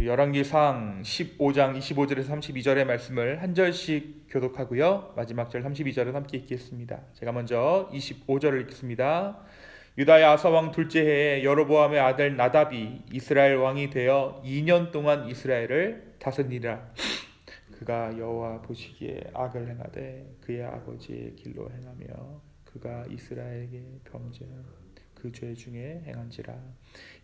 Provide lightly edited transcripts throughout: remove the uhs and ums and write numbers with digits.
열왕기상 15장 25절에서 32절의 말씀을 한 절씩 교독하고요. 마지막 절 32절은 함께 읽겠습니다. 제가 먼저 25절을 읽겠습니다. 유다의 아사 왕 둘째 해에 여로보암의 아들 나답이 이스라엘 왕이 되어 2년 동안 이스라엘을 다스리니라. 그가 여호와 보시기에 악을 행하되 그의 아버지의 길로 행하며 그가 이스라엘에게 범죄한 그 죄 중에 행한지라.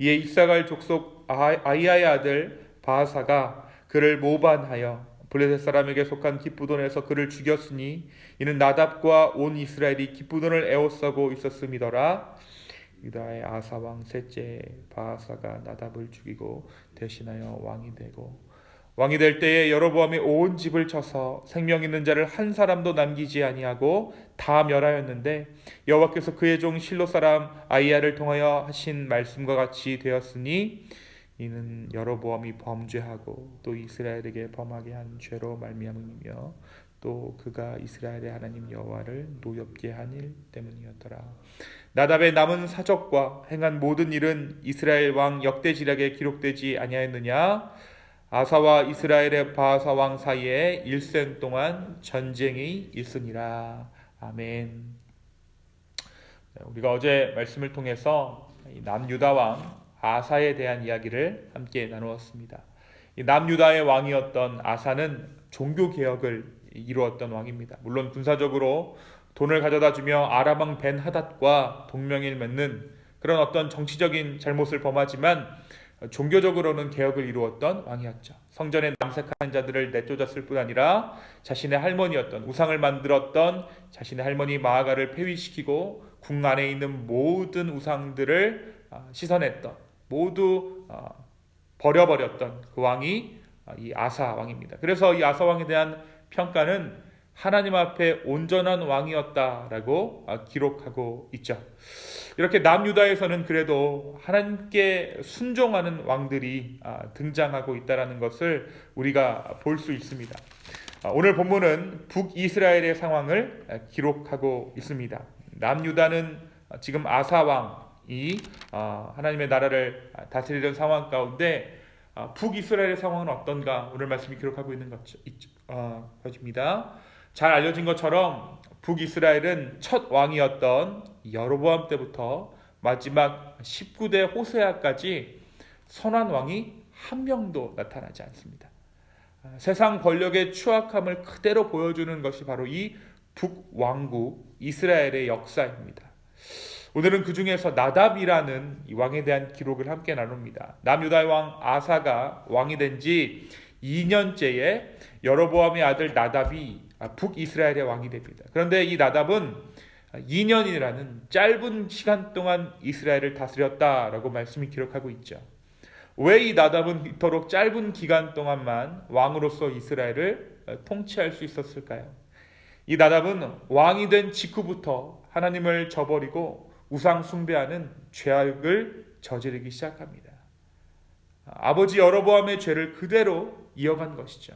이에 이사갈 족속 아이야의 아들 바하사가 그를 모반하여 블레셋 사람에게 속한 기브돈에서 그를 죽였으니 이는 나답과 온 이스라엘이 기브돈을 에워싸고 있었음이더라. 유다의 아사 왕 셋째 바하사가 나답을 죽이고 대신하여 왕이 되고 왕이 될 때에 여로보암이 온 집을 쳐서 생명 있는 자를 한 사람도 남기지 아니하고 다 멸하였는데 여호와께서 그의 종 실로 사람 아이야를 통하여 하신 말씀과 같이 되었으니 이는 여로보암이 범죄하고 또 이스라엘에게 범하게 한 죄로 말미암음이며 또 그가 이스라엘의 하나님 여호와를 노엽게 한 일 때문이었더라. 나답의 남은 사적과 행한 모든 일은 이스라엘 왕 역대지략에 기록되지 아니하였느냐? 아사와 이스라엘의 바하사 왕 사이에 일생 동안 전쟁이 있으니라. 아멘. 우리가 어제 말씀을 통해서 남유다 왕 아사에 대한 이야기를 함께 나누었습니다. 남유다의 왕이었던 아사는 종교개혁을 이루었던 왕입니다. 물론 군사적으로 돈을 가져다주며 아람 왕 벤하닷과 동맹을 맺는 그런 어떤 정치적인 잘못을 범하지만 종교적으로는 개혁을 이루었던 왕이었죠. 성전에 남색하는 자들을 내쫓았을 뿐 아니라 자신의 할머니였던 우상을 만들었던 자신의 할머니 마아가를 폐위시키고 궁 안에 있는 모든 우상들을 씻어냈던 모두 버려버렸던 그 왕이 이 아사 왕입니다. 그래서 이 아사 왕에 대한 평가는 하나님 앞에 온전한 왕이었다라고 기록하고 있죠. 이렇게 남유다에서는 그래도 하나님께 순종하는 왕들이 등장하고 있다는 것을 우리가 볼 수 있습니다. 오늘 본문은 북이스라엘의 상황을 기록하고 있습니다. 남유다는 지금 아사 왕이 하나님의 나라를 다스리던 상황 가운데 북이스라엘의 상황은 어떤가 오늘 말씀이 기록하고 있는 것입니다. 잘 알려진 것처럼 북이스라엘은 첫 왕이었던 여로보암 때부터 마지막 19대 호세아까지 선한 왕이 한 명도 나타나지 않습니다. 세상 권력의 추악함을 그대로 보여주는 것이 바로 이 북왕국 이스라엘의 역사입니다. 오늘은 그 중에서 나답이라는 이 왕에 대한 기록을 함께 나눕니다. 남유다의 왕 아사가 왕이 된 지 2년째에 여로보암의 아들 나답이 북이스라엘의 왕이 됩니다. 그런데 이 나답은 2년이라는 짧은 시간 동안 이스라엘을 다스렸다라고 말씀이 기록하고 있죠. 왜 이 나답은 이토록 짧은 기간 동안만 왕으로서 이스라엘을 통치할 수 있었을까요? 이 나답은 왕이 된 직후부터 하나님을 저버리고 우상 숭배하는 죄악을 저지르기 시작합니다. 아버지 여로보암의 죄를 그대로 이어간 것이죠.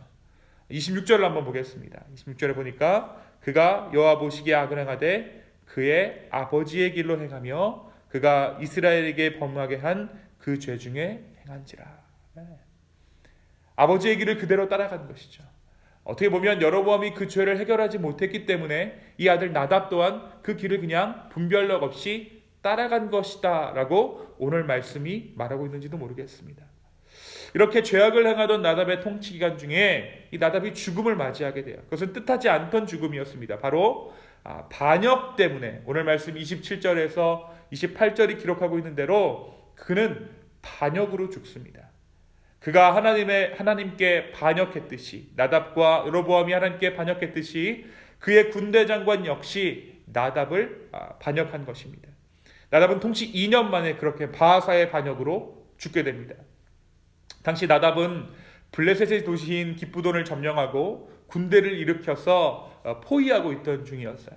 26절을 한번 보겠습니다. 26절에 보니까 그가 여호와 보시기에 악을 행하되 그의 아버지의 길로 행하며 그가 이스라엘에게 범하게 한 그 죄 중에 행한지라. 아버지의 길을 그대로 따라간 것이죠. 어떻게 보면 여로보암이 그 죄를 해결하지 못했기 때문에 이 아들 나답 또한 그 길을 그냥 분별력 없이 따라간 것이다 라고 오늘 말씀이 말하고 있는지도 모르겠습니다. 이렇게 죄악을 행하던 나답의 통치 기간 중에 이 나답이 죽음을 맞이하게 돼요. 그것은 뜻하지 않던 죽음이었습니다. 바로 반역 때문에 오늘 말씀 27절에서 28절이 기록하고 있는 대로 그는 반역으로 죽습니다. 그가 하나님께 반역했듯이 나답과 여로보암이 하나님께 반역했듯이 그의 군대 장관 역시 나답을 반역한 것입니다. 나답은 통치 2년 만에 그렇게 바하사의 반역으로 죽게 됩니다. 당시 나답은 블레셋의 도시인 기브돈을 점령하고 군대를 일으켜서 포위하고 있던 중이었어요.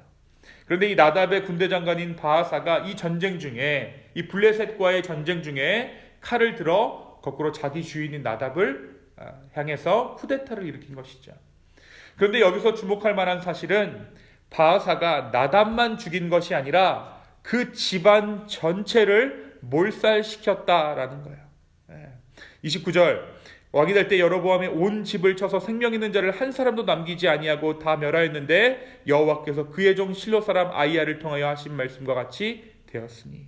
그런데 이 나답의 군대 장관인 바하사가 이 전쟁 중에 이 블레셋과의 전쟁 중에 칼을 들어 거꾸로 자기 주인인 나답을 향해서 쿠데타를 일으킨 것이죠. 그런데 여기서 주목할 만한 사실은 바하사가 나답만 죽인 것이 아니라 그 집안 전체를 몰살시켰다라는 거예요. 29절 왕이 될 때 여로보암의 온 집을 쳐서 생명 있는 자를 한 사람도 남기지 아니하고 다 멸하였는데 여호와께서 그의 종 실로 사람 아이야를 통하여 하신 말씀과 같이 되었으니.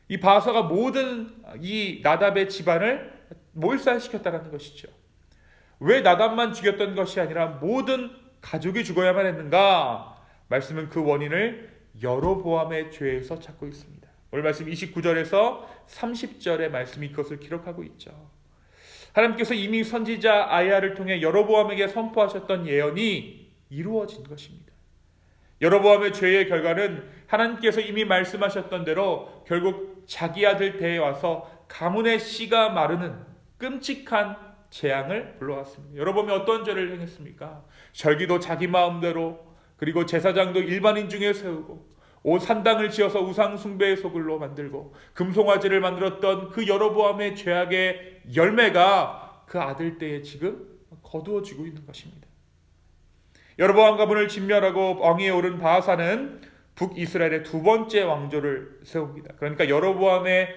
이 바하사가 모든 이 나답의 집안을 몰살시켰다는 것이죠. 왜 나답만 죽였던 것이 아니라 모든 가족이 죽어야만 했는가? 말씀은 그 원인을 여로보암의 죄에서 찾고 있습니다. 오늘 말씀 29절에서 30절의 말씀이 그것을 기록하고 있죠. 하나님께서 이미 선지자 아이야를 통해 여로보암에게 선포하셨던 예언이 이루어진 것입니다. 여로보암의 죄의 결과는 하나님께서 이미 말씀하셨던 대로 결국 자기 아들 때에 와서 가문의 씨가 마르는 끔찍한 재앙을 불러왔습니다. 여로보암이 어떤 죄를 행했습니까? 절기도 자기 마음대로, 그리고 제사장도 일반인 중에 세우고, 온 산당을 지어서 우상 숭배의 소굴로 만들고 금송아지를 만들었던 그 여로보암의 죄악의 열매가 그 아들 때에 지금 거두어지고 있는 것입니다. 여로보암 가문을 진멸하고 왕위에 오른 바하사는 북이스라엘의 두 번째 왕조를 세웁니다. 그러니까 여로보암의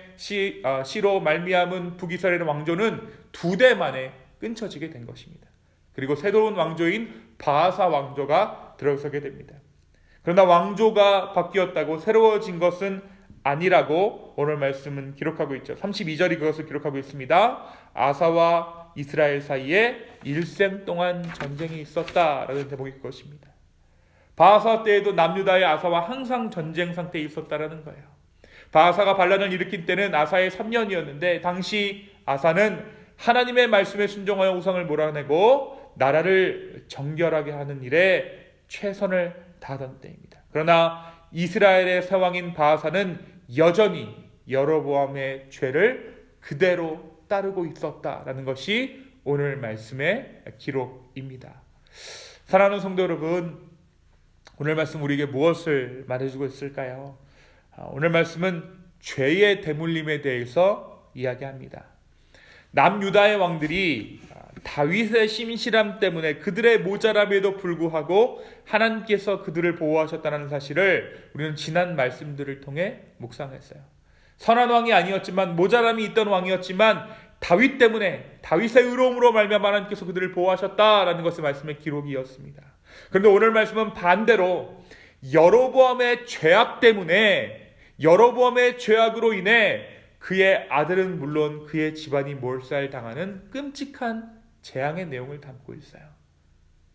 시로 말미암은 북이스라엘의 왕조는 2대 만에 끊쳐지게 된 것입니다. 그리고 새로운 왕조인 바하사 왕조가 들어서게 됩니다. 그러나 왕조가 바뀌었다고 새로워진 것은 아니라고 오늘 말씀은 기록하고 있죠. 32절이 그것을 기록하고 있습니다. 아사와 이스라엘 사이에 일생 동안 전쟁이 있었다라는 대목이 그것입니다. 바하사 때에도 남유다의 아사와 항상 전쟁 상태에 있었다라는 거예요. 바하사가 반란을 일으킨 때는 아사의 3년이었는데 당시 아사는 하나님의 말씀에 순종하여 우상을 몰아내고 나라를 정결하게 하는 일에 최선을 다하던 때입니다. 그러나 이스라엘의 새 왕인 바하사는 여전히 여로보암의 죄를 그대로 따르고 있었다라는 것이 오늘 말씀의 기록입니다. 사랑하는 성도 여러분, 오늘 말씀 우리에게 무엇을 말해주고 있을까요? 오늘 말씀은 죄의 대물림에 대해서 이야기합니다. 남유다의 왕들이 다윗의 신실함 때문에 그들의 모자람에도 불구하고 하나님께서 그들을 보호하셨다는 사실을 우리는 지난 말씀들을 통해 묵상했어요. 선한 왕이 아니었지만, 모자람이 있던 왕이었지만 다윗 때문에, 다윗의 의로움으로 말미암아 하나님께서 그들을 보호하셨다라는 것이 말씀의 기록이었습니다. 그런데 오늘 말씀은 반대로 여로보암의 죄악 때문에, 여로보암의 죄악으로 인해 그의 아들은 물론 그의 집안이 몰살당하는 끔찍한 재앙의 내용을 담고 있어요.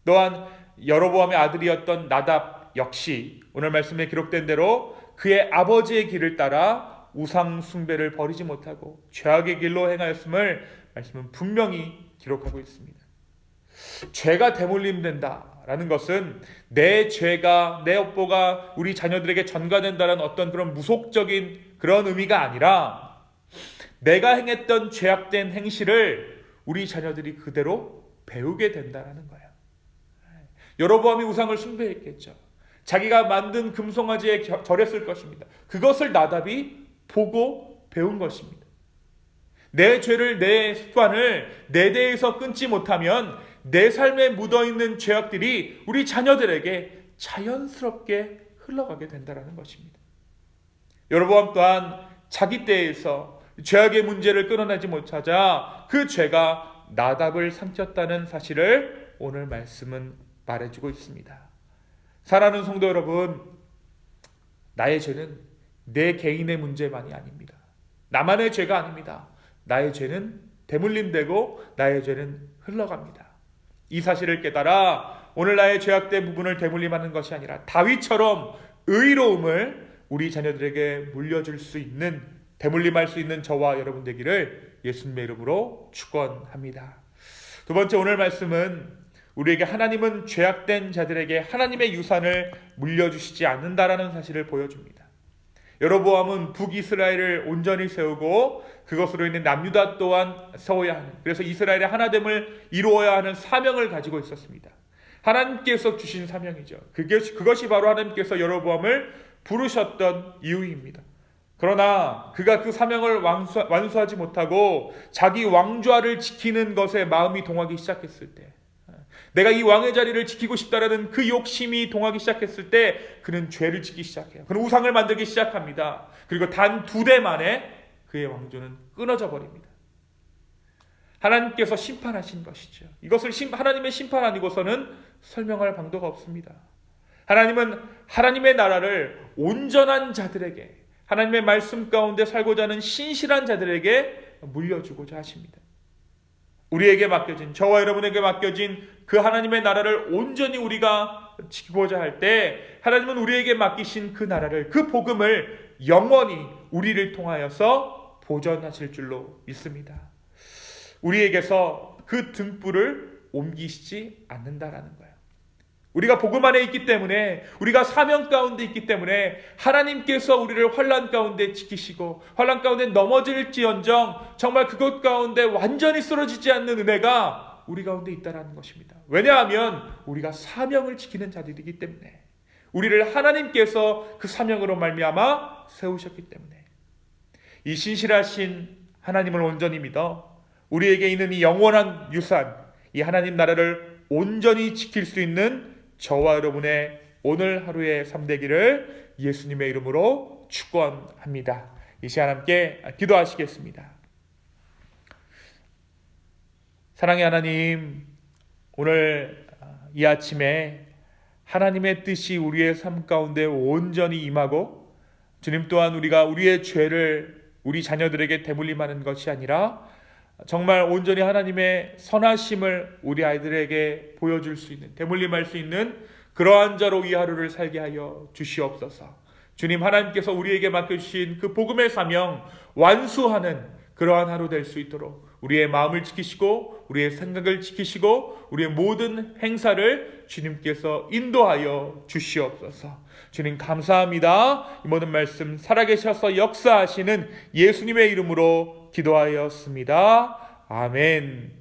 또한 여로보암의 아들이었던 나답 역시 오늘 말씀에 기록된 대로 그의 아버지의 길을 따라 우상 숭배를 버리지 못하고 죄악의 길로 행하였음을 말씀은 분명히 기록하고 있습니다. 죄가 대물림된다라는 것은 내 죄가, 내 업보가 우리 자녀들에게 전가된다는 어떤 그런 무속적인 그런 의미가 아니라 내가 행했던 죄악된 행실을 우리 자녀들이 그대로 배우게 된다는 거예요. 여로보암이 우상을 숭배했겠죠. 자기가 만든 금송아지에 절했을 것입니다. 그것을 나답이 보고 배운 것입니다. 내 죄를, 내 습관을 내 대에서 끊지 못하면 내 삶에 묻어있는 죄악들이 우리 자녀들에게 자연스럽게 흘러가게 된다는 것입니다. 여로보암 또한 자기 때에서 죄악의 문제를 끊어내지 못하자 그 죄가 나답을 삼켰다는 사실을 오늘 말씀은 말해주고 있습니다. 사랑하는 성도 여러분, 나의 죄는 내 개인의 문제만이 아닙니다. 나만의 죄가 아닙니다. 나의 죄는 대물림되고 나의 죄는 흘러갑니다. 이 사실을 깨달아 오늘 나의 죄악된 부분을 대물림하는 것이 아니라 다윗처럼 의로움을 우리 자녀들에게 물려줄 수 있는, 대물림할 수 있는 저와 여러분 되기를 예수님의 이름으로 축원합니다. 두 번째, 오늘 말씀은 우리에게 하나님은 죄악된 자들에게 하나님의 유산을 물려주시지 않는다라는 사실을 보여줍니다. 여로보암은 북이스라엘을 온전히 세우고 그것으로 인해 남유다 또한 세워야 하는, 그래서 이스라엘의 하나됨을 이루어야 하는 사명을 가지고 있었습니다. 하나님께서 주신 사명이죠. 그것이 바로 하나님께서 여로보암을 부르셨던 이유입니다. 그러나 그가 그 사명을 완수하지 못하고 자기 왕좌를 지키는 것에 마음이 동하기 시작했을 때, 내가 이 왕의 자리를 지키고 싶다라는 그 욕심이 동하기 시작했을 때 그는 죄를 짓기 시작해요. 그는 우상을 만들기 시작합니다. 그리고 단 2대 만에 그의 왕조는 끊어져 버립니다. 하나님께서 심판하신 것이죠. 이것을 하나님의 심판 아니고서는 설명할 방도가 없습니다. 하나님은 하나님의 나라를 온전한 자들에게, 하나님의 말씀 가운데 살고자 하는 신실한 자들에게 물려주고자 하십니다. 우리에게 맡겨진, 저와 여러분에게 맡겨진 그 하나님의 나라를 온전히 우리가 지키고자 할 때 하나님은 우리에게 맡기신 그 나라를, 그 복음을 영원히 우리를 통하여서 보전하실 줄로 믿습니다. 우리에게서 그 등불을 옮기시지 않는다라는 거예요. 우리가 복음 안에 있기 때문에, 우리가 사명 가운데 있기 때문에 하나님께서 우리를 환난 가운데 지키시고 환난 가운데 넘어질지언정 정말 그것 가운데 완전히 쓰러지지 않는 은혜가 우리 가운데 있다는 것입니다. 왜냐하면 우리가 사명을 지키는 자들이기 때문에, 우리를 하나님께서 그 사명으로 말미암아 세우셨기 때문에, 이 신실하신 하나님을 온전히 믿어 우리에게 있는 이 영원한 유산, 이 하나님 나라를 온전히 지킬 수 있는 저와 여러분의 오늘 하루의 삶 되기를 예수님의 이름으로 축원합니다. 이 시간 함께 기도하시겠습니다. 사랑의 하나님, 오늘 이 아침에 하나님의 뜻이 우리의 삶 가운데 온전히 임하고, 주님 또한 우리가 우리의 죄를 우리 자녀들에게 대물림하는 것이 아니라 정말 온전히 하나님의 선하심을 우리 아이들에게 보여줄 수 있는, 대물림할 수 있는 그러한 자로 이 하루를 살게 하여 주시옵소서. 주님, 하나님께서 우리에게 맡겨주신 그 복음의 사명 완수하는 그러한 하루 될 수 있도록 우리의 마음을 지키시고 우리의 생각을 지키시고 우리의 모든 행사를 주님께서 인도하여 주시옵소서. 주님 감사합니다. 이 모든 말씀 살아계셔서 역사하시는 예수님의 이름으로 기도하였습니다. 아멘.